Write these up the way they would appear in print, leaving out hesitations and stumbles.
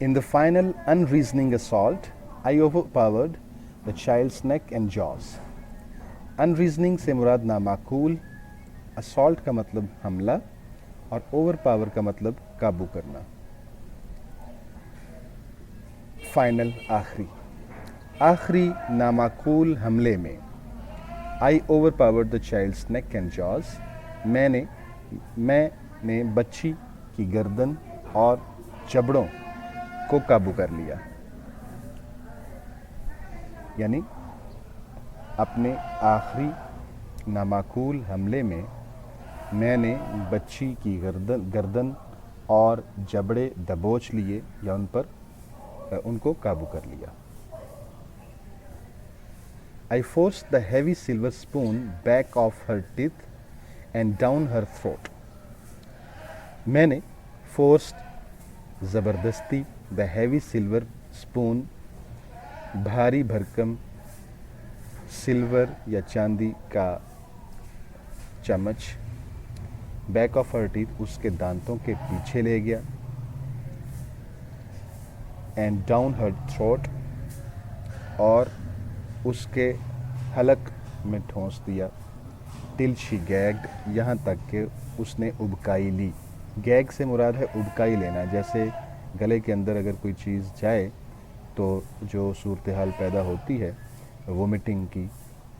In the final unreasoning assault, I overpowered the child's neck and jaws. Unreasoning से मुराद नामाकूल, assault का मतलब हमला और overpower का मतलब काबू करना. फाइनल आखिरी नामाकूल हमले में I overpowered the child's neck and jaws. मैंने बच्ची की गर्दन और जबड़ों को काबू कर लिया. यानी अपने आखिरी नामाकूल हमले में मैंने बच्ची की गर्दन और जबड़े दबोच लिए या उनको काबू कर लिया. I forced the heavy silver spoon back of her teeth and down her throat. मैंने forced ज़बरदस्ती the heavy silver spoon भारी भरकम सिल्वर या चांदी का चम्मच बैक ऑफ हर टीथ उसके दांतों के पीछे ले गया. एंड डाउन हर थ्रोट और उसके हलक में ठोंस दिया. टिल शी गैग्ड यहाँ तक कि उसने उबकाई ली. गैग से मुराद है उबकाई लेना. जैसे गले के अंदर अगर कोई चीज़ जाए तो जो सूरत हाल पैदा होती है वोमिटिंग की,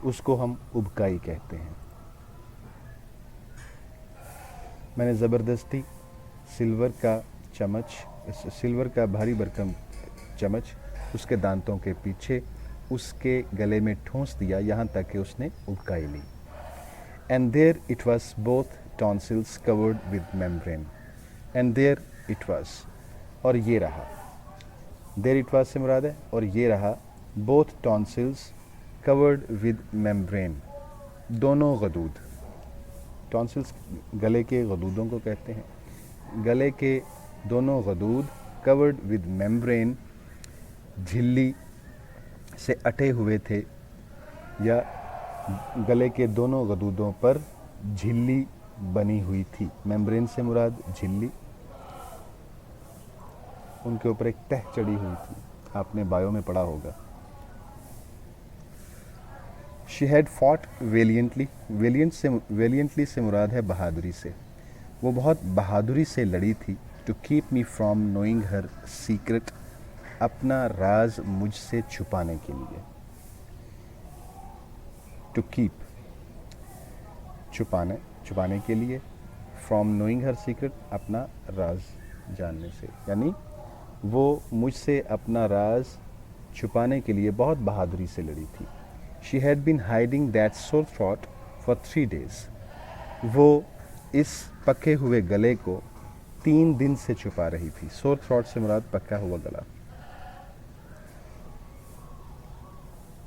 उसको हम उबकाई कहते हैं. मैंने ज़बरदस्ती सिल्वर का भारी भरकम चम्मच उसके दांतों के पीछे उसके गले में ठूंस दिया यहाँ तक कि उसने उबकाई ली. And there it was both tonsils covered with membrane. And there it was और ये रहा. देयर इट वॉज से मुराद है और ये रहा both tonsils covered with membrane. दोनों गदूद. टॉन्सिल्स गले के गदूदों को कहते हैं. गले के दोनों गदूद कवर्ड विद मेम्ब्रेन झिल्ली से अटे हुए थे या गले के दोनों गदूदों पर झिल्ली बनी हुई थी. मेम्ब्रेन से मुराद झिल्ली. उनके ऊपर एक तह चढ़ी हुई थी. आपने बायो में पढ़ा होगा. She had fought valiantly. Valiantly से मुराद है बहादुरी से. वो बहुत बहादुरी से लड़ी थी. To keep me from knowing her secret. अपना राज मुझसे छुपाने के लिए. टू कीप छुपाने के लिए. फ्रॉम नोइंग हर सीक्रेट अपना राज जानने से. यानी वो मुझसे अपना राज छुपाने के लिए बहुत बहादुरी से लड़ी थी. She had been hiding that sore throat for 3 days. वो इस पके हुए गले को 3 दिन से छुपा रही थी. सोर थ्रॉट से मुराद पका हुआ गला.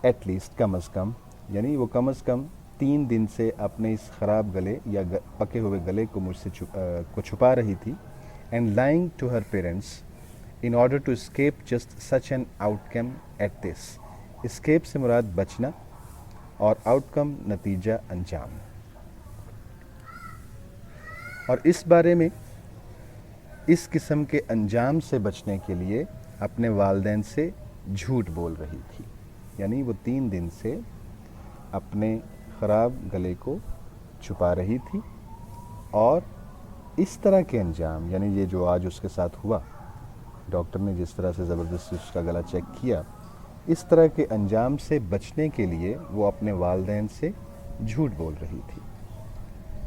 एट लीस्ट कम अज़ कम, यानी वो कम अज़ कम 3 दिन से अपने इस ख़राब गले या पके हुए गले को मुझसे छुपा रही थी. And lying to her parents in order to escape just such an outcome at this. escape से मुराद बचना और outcome नतीजा अंजाम. और इस बारे में इस किस्म के अंजाम से बचने के लिए अपने वालिदैन से झूठ बोल रही थी. यानी वो 3 दिन से अपने ख़राब गले को छुपा रही थी और इस तरह के अंजाम, यानी ये जो आज उसके साथ हुआ, डॉक्टर ने जिस तरह से ज़बरदस्ती उसका गला चेक किया, इस तरह के अंजाम से बचने के लिए वो अपने वालिदैन से झूठ बोल रही थी.